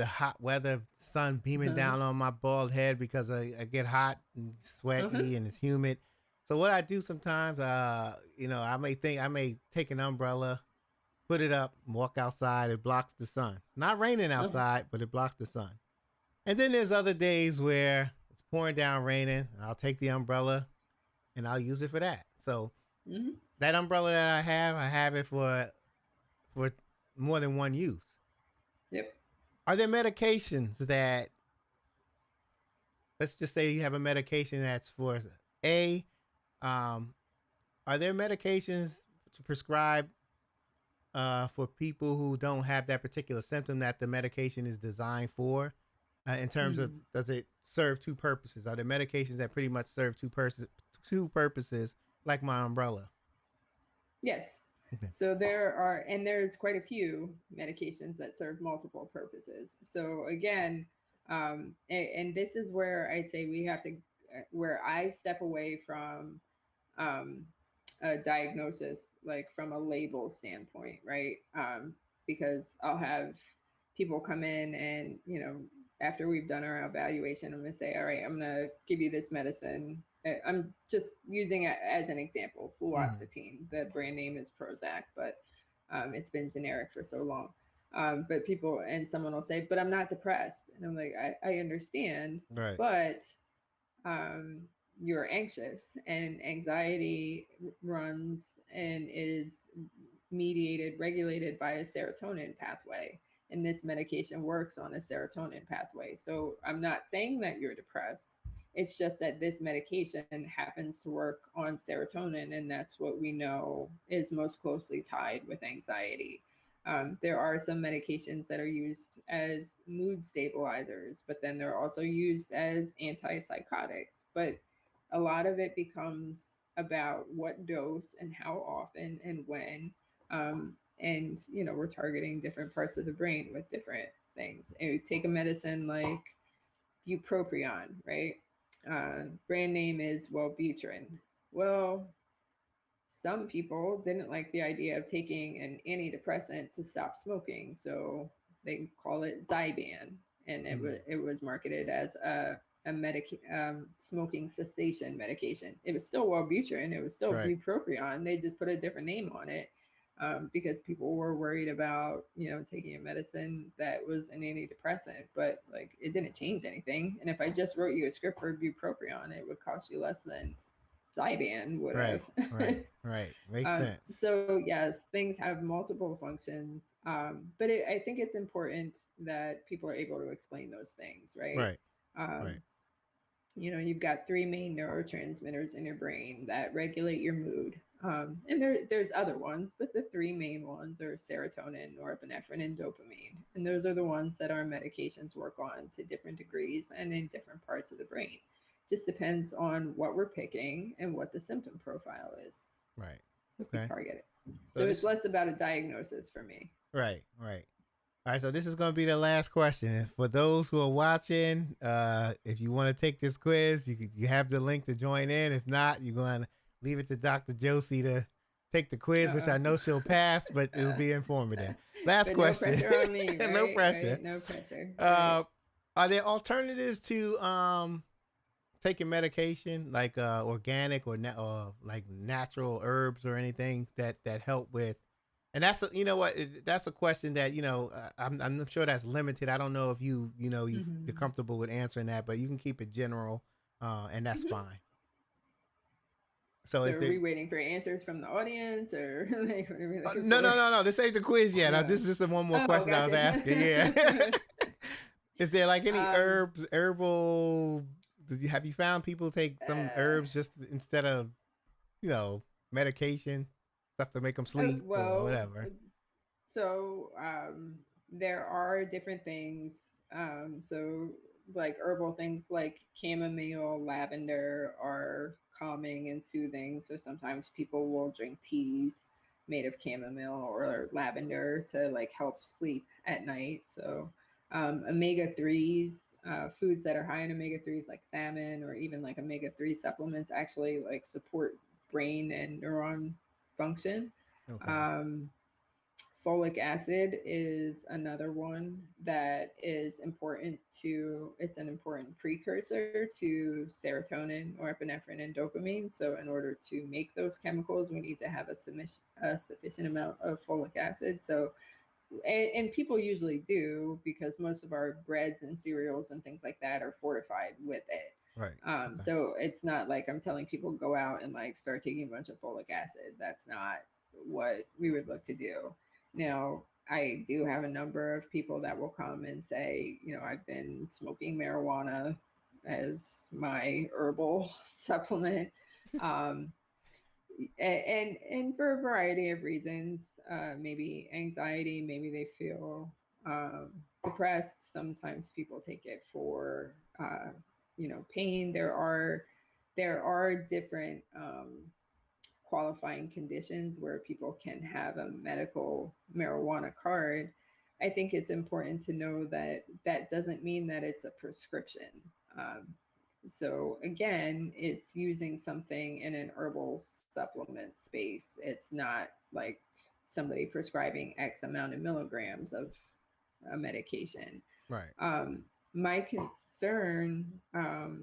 hot weather, sun beaming down on my bald head because I get hot and sweaty and it's humid. So what I do sometimes, I may take an umbrella, put it up, and walk outside. It blocks the sun. It's not raining outside, but it blocks the sun. And then there's other days where it's pouring down raining. I'll take the umbrella and I'll use it for that. So that umbrella that I have it for more than one use. Yep. Are there medications that, let's just say you have a medication that's for are there medications to prescribe for people who don't have that particular symptom that the medication is designed for? In terms of, does it serve two purposes? Are there medications that pretty much serve two purposes, like my umbrella? Yes. So there's quite a few medications that serve multiple purposes. So again, and this is where I say where I step away from a diagnosis, like from a label standpoint, right? Because I'll have people come in and, after we've done our evaluation, I'm going to say, all right, I'm going to give you this medicine. I'm just using it as an example, fluoxetine. The brand name is Prozac, but it's been generic for so long. But someone will say, but I'm not depressed. And I'm like, I understand, right. But you're anxious, and anxiety runs and is regulated by a serotonin pathway. And this medication works on a serotonin pathway. So I'm not saying that you're depressed. It's just that this medication happens to work on serotonin, and that's what we know is most closely tied with anxiety. There are some medications that are used as mood stabilizers, but then they're also used as antipsychotics. But a lot of it becomes about what dose and how often and when. And, we're targeting different parts of the brain with different things. And you take a medicine like bupropion, right? Brand name is Wellbutrin. Well, some people didn't like the idea of taking an antidepressant to stop smoking, so they call it Zyban, and it was marketed as a smoking cessation medication. It was still Wellbutrin, it was still bupropion. They just put a different name on it because people were worried about taking a medicine that was an antidepressant, but like it didn't change anything. And if I just wrote you a script for bupropion, it would cost you less than Zyban would have. Right. Makes sense. So yes, things have multiple functions, but I think it's important that people are able to explain those things, right? Right. You've got three main neurotransmitters in your brain that regulate your mood. And there's other ones, but the three main ones are serotonin, norepinephrine, and dopamine. And those are the ones that our medications work on to different degrees and in different parts of the brain. Just depends on what we're picking and what the symptom profile is. Right. So we target it. So it's less about a diagnosis for me. Right. All right, so this is going to be the last question. For those who are watching, if you want to take this quiz, you have the link to join in. If not, you're going to leave it to Dr. Josie to take the quiz, which I know she'll pass, but it'll be informative. Last question. No pressure on me, right? No pressure. Right? No pressure. Are there alternatives to taking medication, like organic or like natural herbs or anything that help with? And that's that's a question that I'm sure that's limited. I don't know if you're comfortable with answering that, but you can keep it general, and that's fine. So are we waiting for answers from the audience, or like, what are we no? This ain't the quiz yet. This is just one more question I was asking. Yeah. Is there like any Um, herbal? Have you found people take some uh, herbs just instead of, medication, stuff to make them sleep or well, whatever? so there are different things. So like herbal things like chamomile, lavender are calming and soothing. So sometimes people will drink teas made of chamomile or lavender to like help sleep at night. So omega 3s, foods that are high in omega 3s like salmon or even like omega 3 supplements actually like support brain and neuron function. Okay. Um, Folic acid is another one that is important to, it's an important precursor to serotonin, norepinephrine, and dopamine. So in order to make those chemicals, we need to have a sufficient amount of folic acid. So and people usually do because most of our breads and cereals and things like that are fortified with it. Right. Okay. So it's not like I'm telling people go out and like start taking a bunch of folic acid. That's not what we would look to do. Now, I do have a number of people that will come and say, I've been smoking marijuana as my herbal supplement. Um, and for a variety of reasons, maybe anxiety, maybe they feel depressed. Sometimes people take it for pain. There are different qualifying conditions where people can have a medical marijuana card. I think it's important to know that that doesn't mean that it's a prescription. um, so again, it's using something in an herbal supplement space. It's not like somebody prescribing X amount of milligrams of a medication. Right. My concern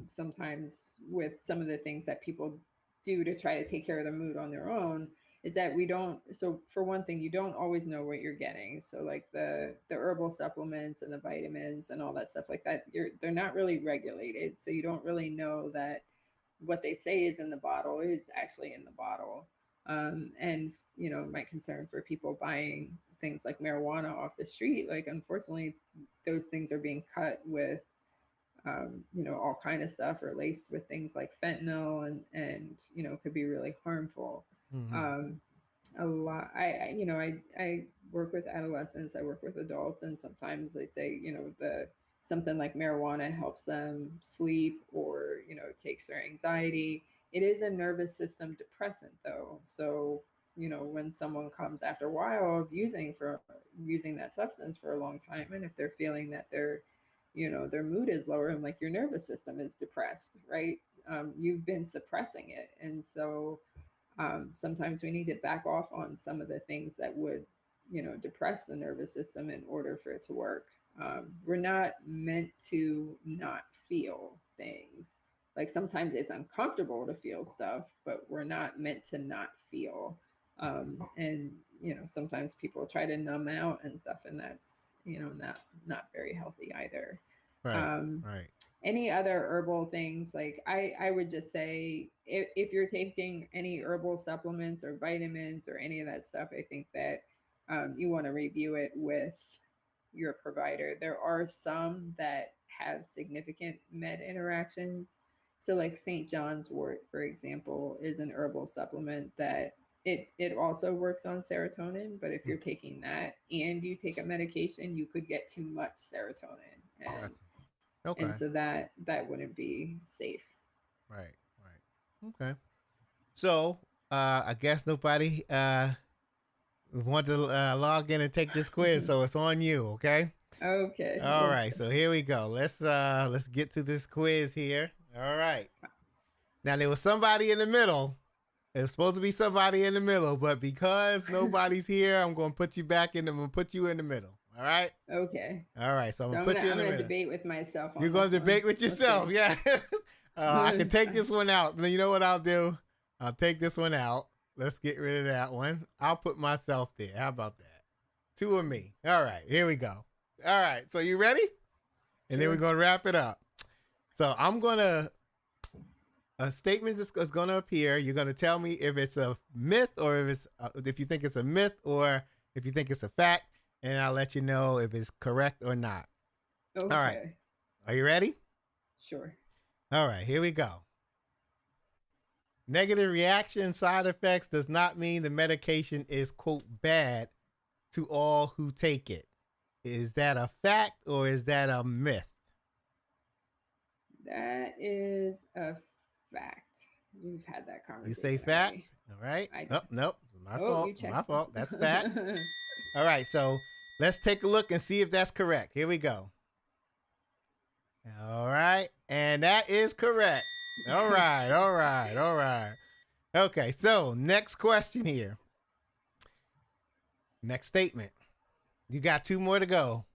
sometimes with some of the things that people do to try to take care of their mood on their own is that we don't, so for one thing, you don't always know what you're getting. So like the herbal supplements and the vitamins and all that stuff like that, they're not really regulated, so you don't really know that what they say is in the bottle is actually in the bottle. And my concern for people buying things like marijuana off the street, like unfortunately those things are being cut with all kind of stuff or laced with things like fentanyl and could be really harmful. Mm-hmm. A lot. I work with adolescents. I work with adults, and sometimes they say the something like marijuana helps them sleep or takes their anxiety. It is a nervous system depressant though, so when someone comes after a while of using that substance for a long time, and if they're feeling that their mood is lower and like your nervous system is depressed, right? You've been suppressing it, and so sometimes we need to back off on some of the things that would depress the nervous system in order for it to work. We're not meant to not feel things. Like sometimes it's uncomfortable to feel stuff, but we're not meant to not feel. And sometimes people try to numb out and stuff, and that's not very healthy either. Right. Um, Right. any other herbal things, like I would just say if you're taking any herbal supplements or vitamins or any of that stuff, I think that you want to review it with your provider. There are some that have significant med interactions. So like St. John's wort, for example, is an herbal supplement that it also works on serotonin, but if you're taking that and you take a medication, you could get too much serotonin. Gotcha. And Okay. so that wouldn't be safe. Right. Right. Okay. So I guess nobody want to log in and take this quiz, so it's on you. Okay. Okay. All right. So here we go. Let's get to this quiz here. All right. Now there was somebody in the middle. There's supposed to be somebody in the middle, but because nobody's here, I'm gonna put you back in. I'm gonna put you in the middle. All right. Okay. All right. So I'm So gonna put you in the I'm gonna middle. debate with myself. You're gonna debate with yourself. Yeah. I can take this one out. You know what I'll do? I'll take this one out. Let's get rid of that one. I'll put myself there. How about that? Two of me. All right. Here we go. All right. So you ready? And then we're gonna wrap it up. So I'm gonna. A statement is going to appear. You're going to tell me if it's a myth or if you think it's a myth or if you think it's a fact, and I'll let you know if it's correct or not. Okay. All right. Are you ready? Sure. All right, here we go. Negative reaction side effects does not mean the medication is, quote, bad to all who take it. Is that a fact or is that a myth? That is a fact. We've had that conversation. You say fact? already. All right. I Nope, nope. My Oh, fault. you checked. My fault. That's fact. All right, so let's take a look and see if that's correct. Here we go. All right, and that is correct. All right, all right, all right. Okay, so next question here. Next statement. You got 2 more to go.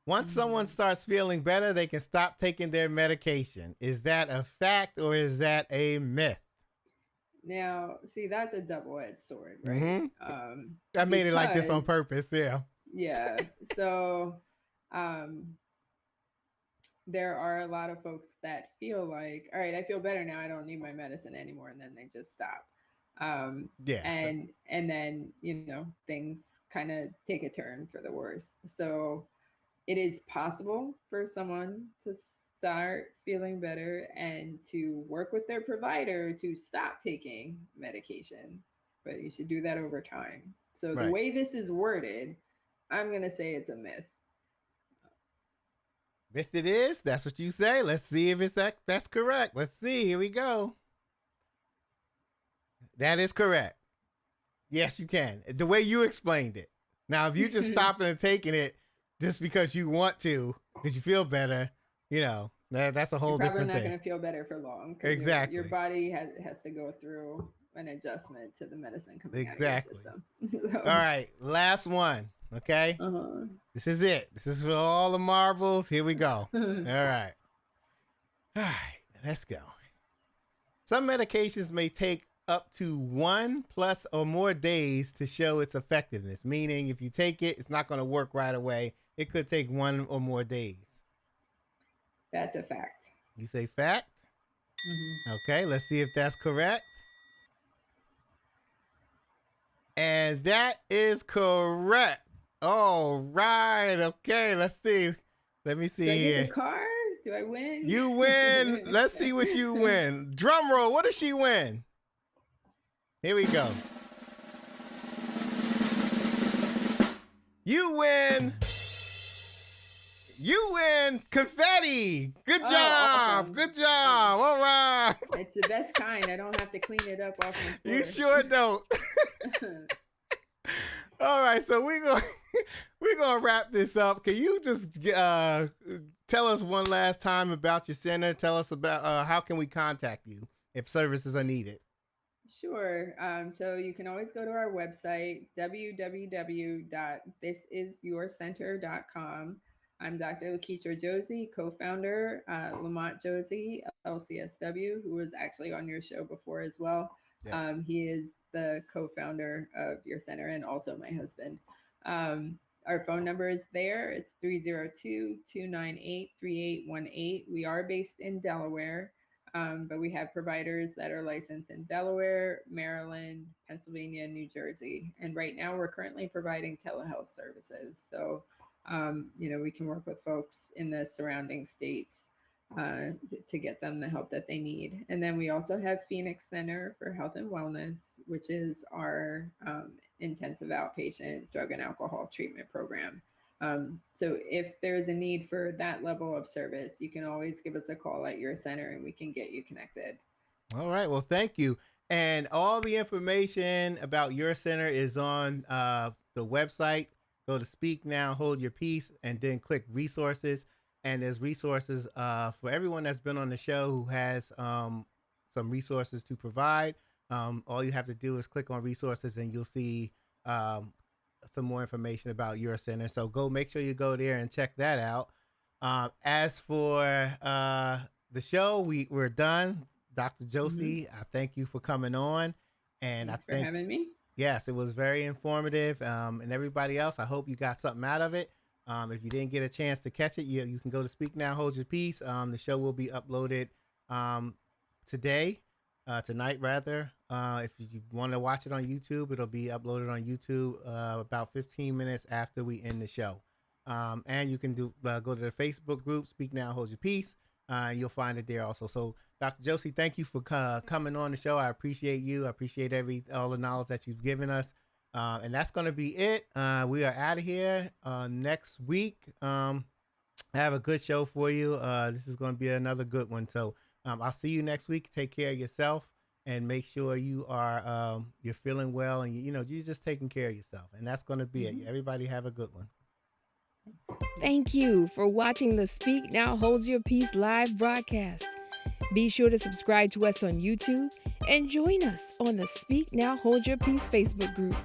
Once someone starts feeling better, they can stop taking their medication. Is that a fact or is that a myth? Now, see, that's a double-edged sword, right? Mhm. I made it like this on because- purpose, yeah. Yeah. So, there are a lot of folks that feel like, all right, I feel better now. I don't need my medicine anymore, and then they just stop. Yeah. And then things kind of take a turn for the worse. So it is possible for someone to start feeling better and to work with their provider to stop taking medication, but you should do that over time. So Right. the way this is worded, I'm going to say it's a myth. Myth it is. That's what you say. Let's see if it's that's correct. Let's see. Here we go. That is correct. Yes, you can. The way you explained it. Now, if you just stopping and taking it just because you want to, because you feel better, that's a whole You're probably different not thing. going to feel better for long. 'Cause Exactly. Your body has to go through an adjustment to the medicine coming Exactly. out of your system. So, All right, last one. Okay, this is it. This is for all the marbles. Here we go. All right. All right, let's go. Some medications may take up to 1 plus or more days to show its effectiveness, meaning if you take it, it's not going to work right away. It could take 1 or more days. That's a fact. You say fact? Okay, let's see if that's correct. And that is correct. All right. Okay, let's see. Let me see Do I here. get the car? Do I win? You win. Let's see what you win. Drum roll. What does she win? Here we go. You win. You win confetti. Good Oh, job. awesome. Good job. All right. It's the best kind. I don't have to clean it up off my floor. You sure don't. All right, so we're gonna wrap this up. Can you just tell us one last time about your center? Tell us about how can we contact you if services are needed. Sure. So you can always go to our website, www.thisisyourcenter.com. I'm Dr. Lakeisha Josie, co-founder, Lamont Josie, LCSW, who was actually on your show before as well. Yes. He is the co-founder of your center and also my husband. Our phone number is there. It's 302-298-3818. We are based in Delaware, but we have providers that are licensed in Delaware, Maryland, Pennsylvania, New Jersey. And right now we're currently providing telehealth services. So, we can work with folks in the surrounding states to get them the help that they need. And then we also have Phoenix Center for Health and Wellness, which is our intensive outpatient drug and alcohol treatment program. So if there's a need for that level of service, you can always give us a call at your center and we can get you connected. All right. Well, thank you. And all the information about your center is on the website. Go to Speak Now, Hold Your Peace, and then click resources. And there's resources for everyone that's been on the show who has some resources to provide. All you have to do is click on resources and you'll see some more information about your center. So make sure you go there and check that out. As for the show, we're done. Dr. Josie, I thank you for coming on. And Thanks I for think, having me. yes, it was very informative. And everybody else, I hope you got something out of it. If you didn't get a chance to catch it, you can go to Speak Now, Hold Your Peace. The show will be uploaded tonight rather. If you want to watch it on YouTube, it'll be uploaded on YouTube about 15 minutes after we end the show. And you can go to the Facebook group, Speak Now, Hold Your Peace. You'll find it there also. So, Dr. Josie, thank you for coming on the show. I appreciate you. I appreciate all the knowledge that you've given us. And that's going to be it. We are out of here next week. I have a good show for you. This is going to be another good one. So I'll see you next week. Take care of yourself and make sure you are you're feeling well and you're just taking care of yourself. And that's going to be it. Everybody have a good one. Thank you for watching the Speak Now Hold Your Peace live broadcast. Be sure to subscribe to us on YouTube and join us on the Speak Now Hold Your Peace Facebook group.